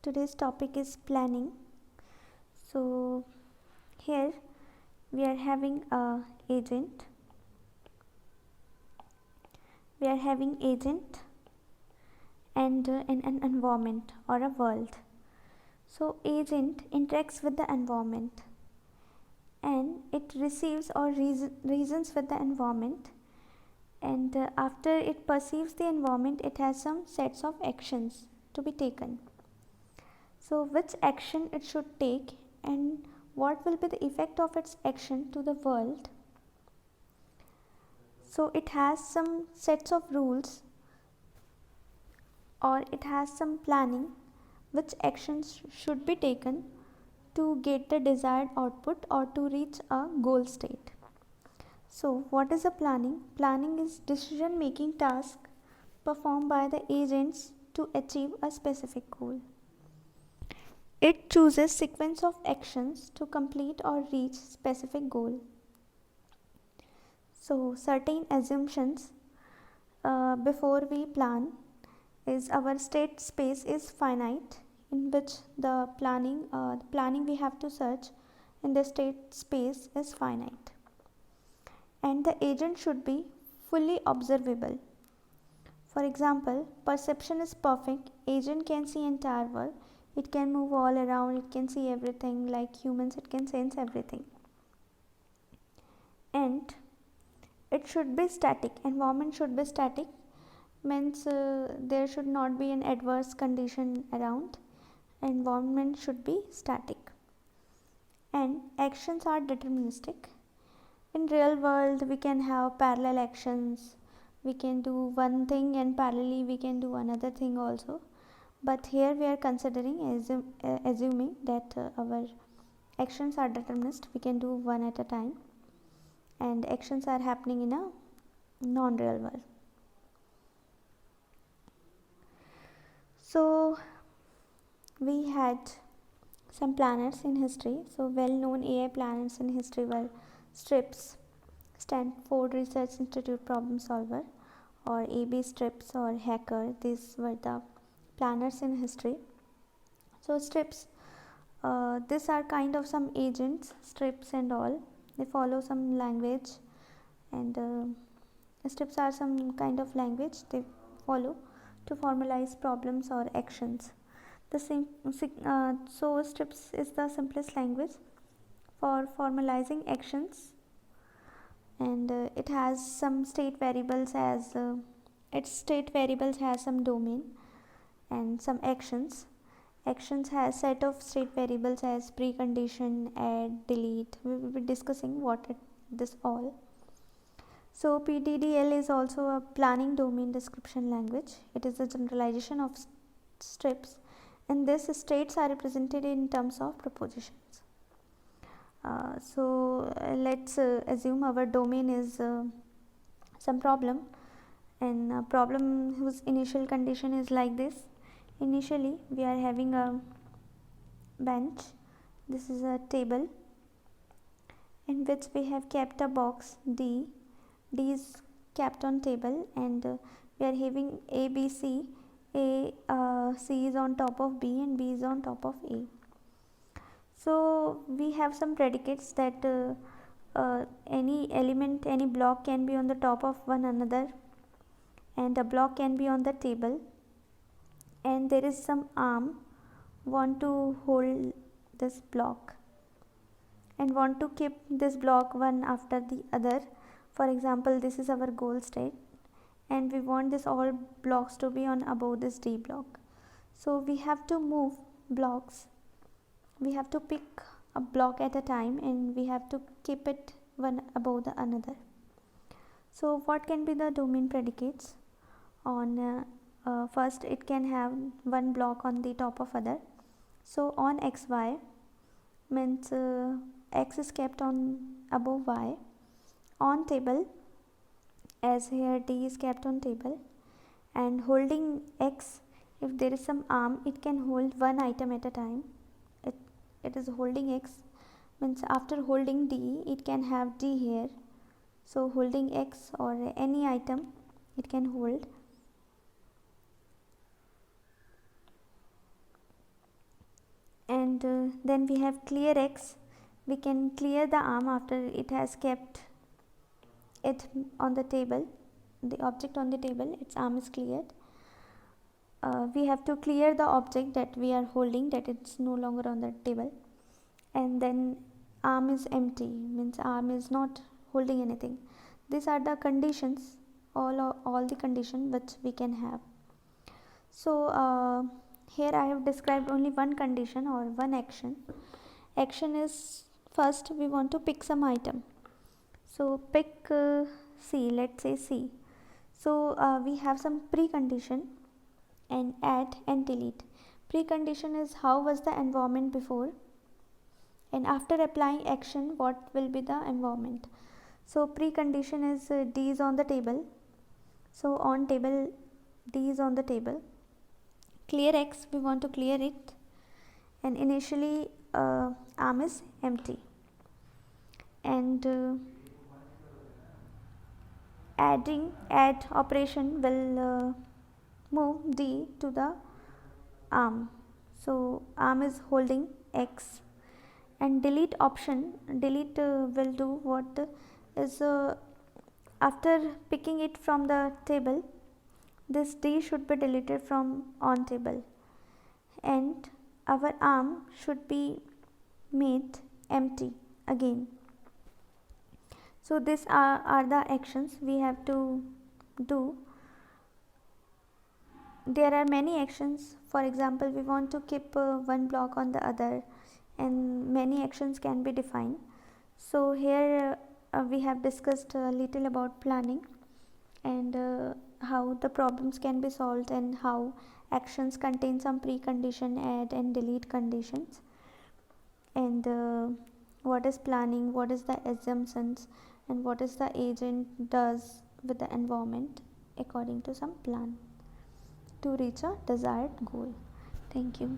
Today's topic is planning. So here we are having a agent. We are having agent and an environment or a world. So agent interacts with the environment and it receives or reasons with the environment, and after it perceives the environment, it has some sets of actions to be taken. So which action it should take and what will be the effect of its action to the world. So it has some sets of rules or it has some planning which actions should be taken to get the desired output or to reach a goal state. So what is a planning? Planning is decision making task performed by the agents to achieve a specific goal. It chooses sequence of actions to complete or reach specific goal. So certain assumptions before we plan is our state space is finite, in which the planning we have to search in the state space is finite, and the agent should be fully observable. For example, perception is perfect, agent can see entire world, it can move all around, it can see everything like humans, it can sense everything. And it should be static, environment should be static, means there should not be an adverse condition around, environment should be static. And actions are deterministic. In real world we can have parallel actions, we can do one thing and parallelly we can do another thing also, but here we are considering assuming that our actions are determinist, we can do one at a time, and actions are happening in a non-real world. So we had some planners in history. So well-known AI planners in history were STRIPS, Stanford Research Institute Problem Solver, or AB STRIPS or Hacker. These were the planners in history. So STRIPS, these are kind of some agents, STRIPS and all. They follow some language, and STRIPS are some kind of language they follow to formalize problems or actions. So STRIPS is the simplest language for formalizing actions, and it has some state variables as its state variables has some domain and some actions. Actions has set of state variables as precondition, add, delete. We will be discussing this all. So PDDL is also a planning domain description language. It is a generalization of STRIPS. In this, states are represented in terms of propositions. Let's assume our domain is some problem, and a problem whose initial condition is like this. Initially we are having a bench, this is a table in which we have kept a box D. D is kept on table, and we are having A, B, C. C is on top of B and B is on top of A. So we have some predicates that any element, any block can be on the top of one another, and a block can be on the table, and there is some arm want to hold this block and want to keep this block one after the other. For example, this is our goal state and we want this all blocks to be on above this D block. So we have to move blocks, we have to pick a block at a time and we have to keep it one above the another. So what can be the domain predicates? On first, it can have one block on the top of other. So on xy means x is kept on above y. On table, as here D is kept on table, and holding x, if there is some arm, it can hold one item at a time. It is holding x, means after holding D it can have D here. So holding x or any item it can hold. and then we have clear X. We can clear the arm after it has kept it on the table, the object on the table, its arm is cleared. We have to clear the object that we are holding, that it's no longer on the table, and then arm is empty, means arm is not holding anything. These are the conditions, all the conditions which we can have. So here I have described only one condition or one action. Action is, first we want to pick some item. So pick C, let's say C. So we have some precondition, and add and delete. Precondition is how was the environment before, and after applying action what will be the environment. So precondition is D is on the table. So on table, D is on the table. Clear X, we want to clear it, and initially arm is empty, and add operation will move D to the arm. So arm is holding X, and delete option, delete will do what is after picking it from the table, this D should be deleted from on table, and our arm should be made empty again. So these are the actions we have to do. There are many actions. For example, we want to keep one block on the other, and many actions can be defined. So here we have discussed a little about planning, and how the problems can be solved, and how actions contain some precondition, add and delete conditions, and what is planning, what is the assumptions, and what is the agent does with the environment according to some plan to reach a desired goal. Thank you.